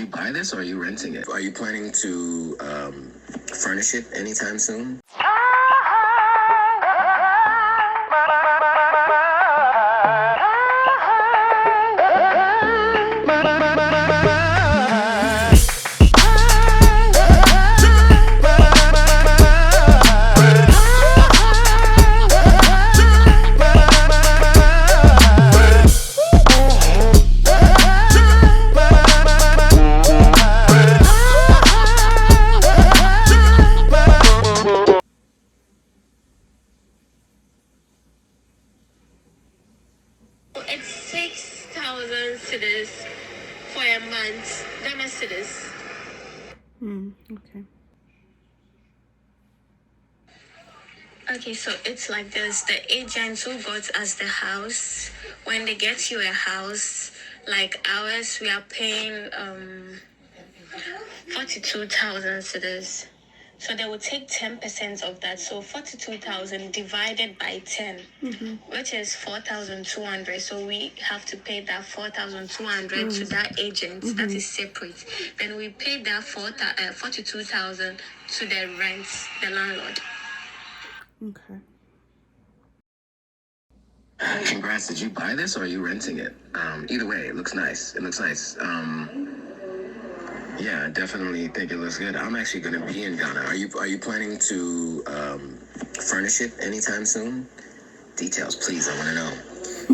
you buy this or are you renting it? Are you planning to furnish it anytime soon? It's 6,000 cedis for a month. Ghana cedis. Okay. Okay, so it's like this. The agents who got us the house, when they get you a house, like ours, we are paying 42,000 cedis. So they will take 10% of that. So 42,000 divided by 10, which is 4,200. So we have to pay that 4,200 to that agent. That is separate. Then we pay that 42,000 to the rent, the landlord. Okay. Congrats. Did you buy this or are you renting it? Either way, it looks nice. It looks nice. Yeah, I definitely think it looks good. I'm actually going to be in Ghana. Are you planning to furnish it anytime soon? Details, please. I want to know.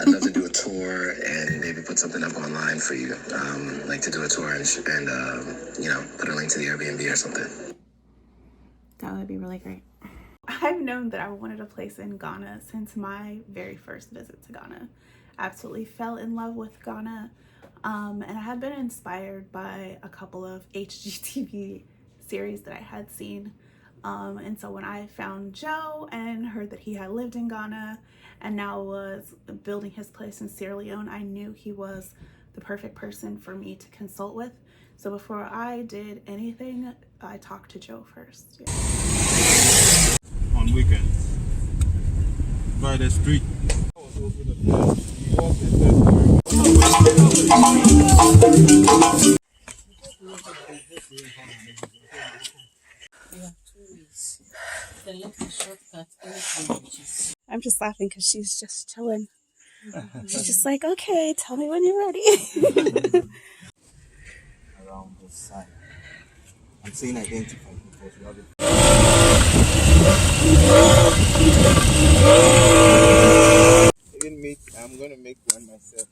I'd love to do a tour and maybe put something up online for you. Like to do a tour and put a link to the Airbnb or something. That would be really great. I've known that I wanted a place in Ghana since my very first visit to Ghana. Absolutely fell in love with Ghana. And I had been inspired by a couple of HGTV series that I had seen. And so when I found Joe and heard that he had lived in Ghana and now was building his place in Sierra Leone, I knew he was the perfect person for me to consult with. So before I did anything, I talked to Joe first. Yeah. On weekends, by the street. I'm just laughing because she's just chilling. She's just like, okay, tell me when you're ready. Around the side. I'm saying identify because we have it. Even me, I'm gonna make one myself.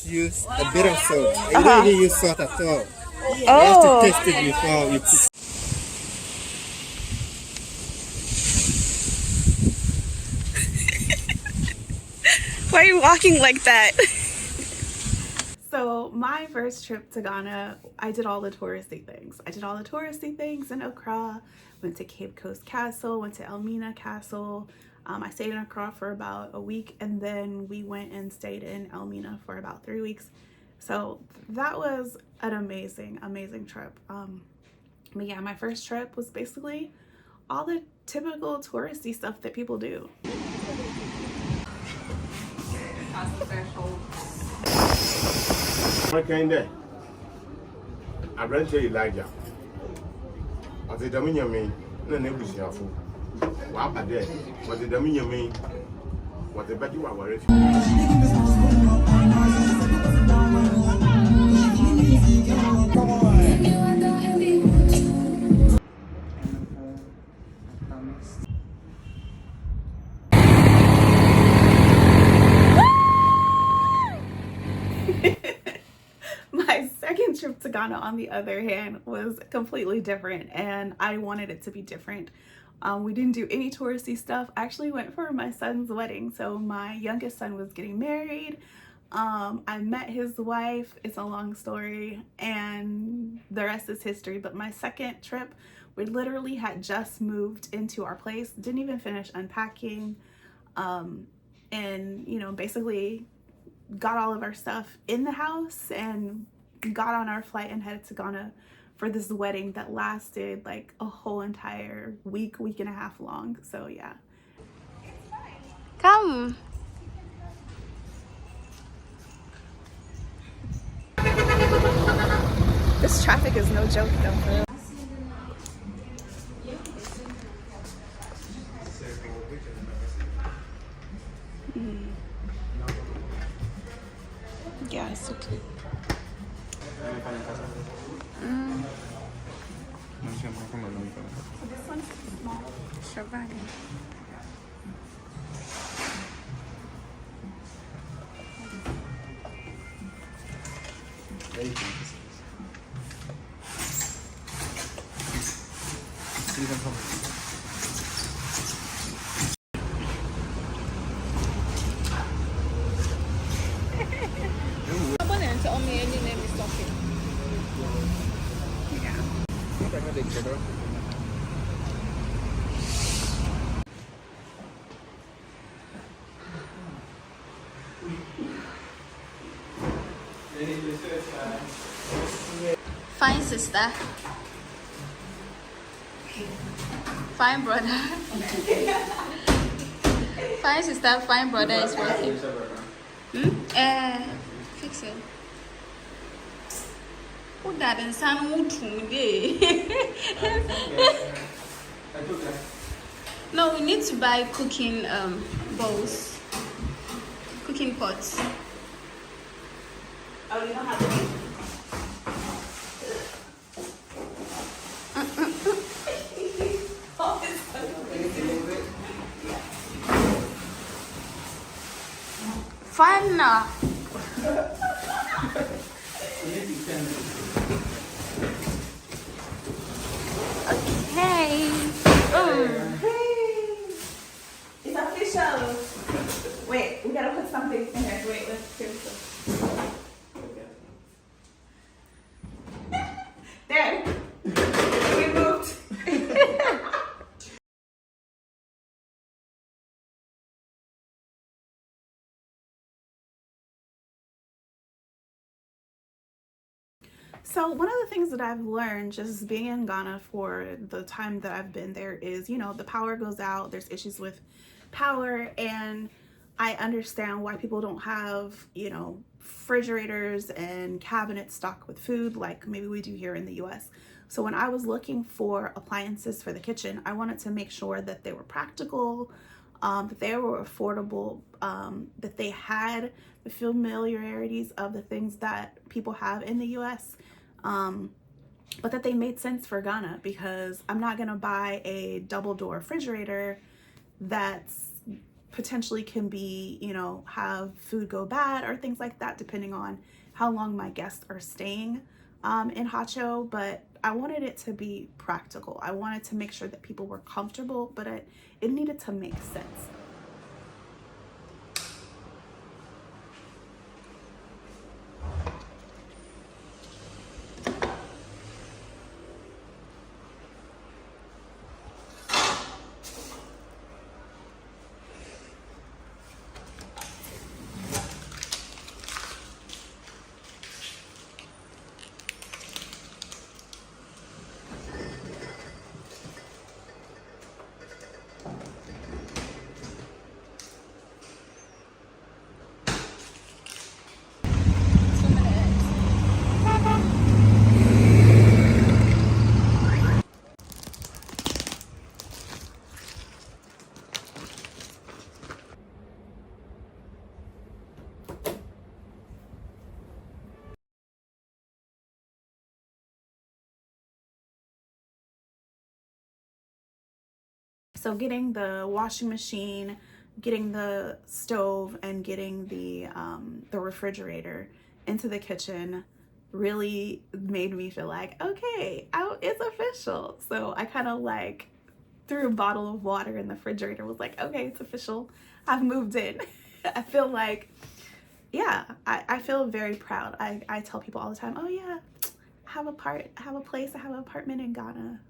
Use a bit of salt. You don't even use salt at all. You have to taste it before you put. Why are you walking like that? So my first trip to Ghana, I did all the touristy things. I did all the touristy things in Accra, went to Cape Coast Castle, went to Elmina Castle. I stayed in Accra for about a week and then we went and stayed in Elmina for about 3 weeks. So that was an amazing, amazing trip. But yeah, my first trip was basically all the typical touristy stuff that people do. What kind of? I ran to Elijah. I said, Dominion me, no neighbors here. What about that? What the Dominion me? What the better you are worried? My second trip to Ghana, on the other hand, was completely different and I wanted it to be different. We didn't do any touristy stuff. I actually went for my son's wedding. So my youngest son was getting married. I met his wife. It's a long story and the rest is history. But my second trip, we literally had just moved into our place, didn't even finish unpacking, and basically got all of our stuff in the house and got on our flight and headed to Ghana for this wedding that lasted like a whole entire week and a half long. So yeah. Come. This traffic is no joke though, for real. Yeah, it's so cute. This one's small. Shabani. Fine sister. Fine brother. Fine sister, fine brother is working. Fix it. Put that in some mood today. No, we need to buy cooking bowls. Cooking pots. Oh, you don't have to. Fun. Okay. Hey. It's official. Wait, we gotta put something in here. Wait, let's do this. There. We moved. So one of the things that I've learned just being in Ghana for the time that I've been there is, you know, the power goes out, there's issues with power, and I understand why people don't have, you know, refrigerators and cabinets stocked with food like maybe we do here in the US. So when I was looking for appliances for the kitchen, I wanted to make sure that they were practical, that they were affordable, that they had the familiarities of the things that people have in the US, but that they made sense for Ghana, because I'm not gonna buy a double door refrigerator that's potentially can be, you know, have food go bad or things like that depending on how long my guests are staying in Hacho. But I wanted it to be practical. I wanted to make sure that people were comfortable, but it needed to make sense. So getting the washing machine, getting the stove, and getting the refrigerator into the kitchen really made me feel like, okay, it's official. So I kind of like threw a bottle of water in the refrigerator, was like, okay, it's official. I've moved in. I feel like, yeah, I feel very proud. I tell people all the time, oh yeah, I have an apartment in Ghana.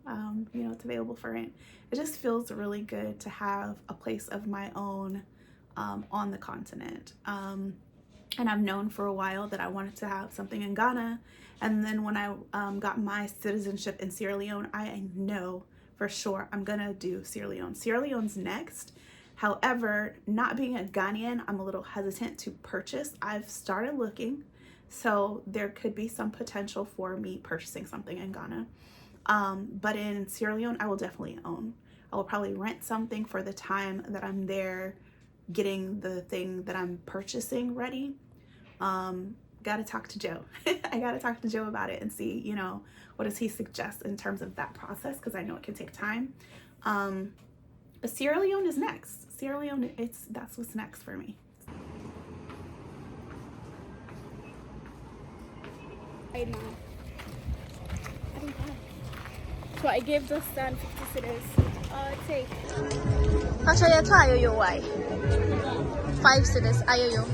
You know, it's available for rent. It just feels really good to have a place of my own on the continent. And I've known for a while that I wanted to have something in Ghana. And then when I got my citizenship in Sierra Leone, I know for sure I'm gonna do Sierra Leone. Sierra Leone's next. However, not being a Ghanaian, I'm a little hesitant to purchase. I've started looking. So there could be some potential for me purchasing something in Ghana. But in Sierra Leone, I will definitely own. I will probably rent something for the time that I'm there, getting the thing that I'm purchasing ready. Gotta talk to Joe. I gotta talk to Joe about it and see, you know, what does he suggest in terms of that process, because I know it can take time. But Sierra Leone is next. Sierra Leone, that's what's next for me. I know. I don't have. So I gave the son 50 cedis. Take. Actually, I try you why. 5 cedis. Ayo.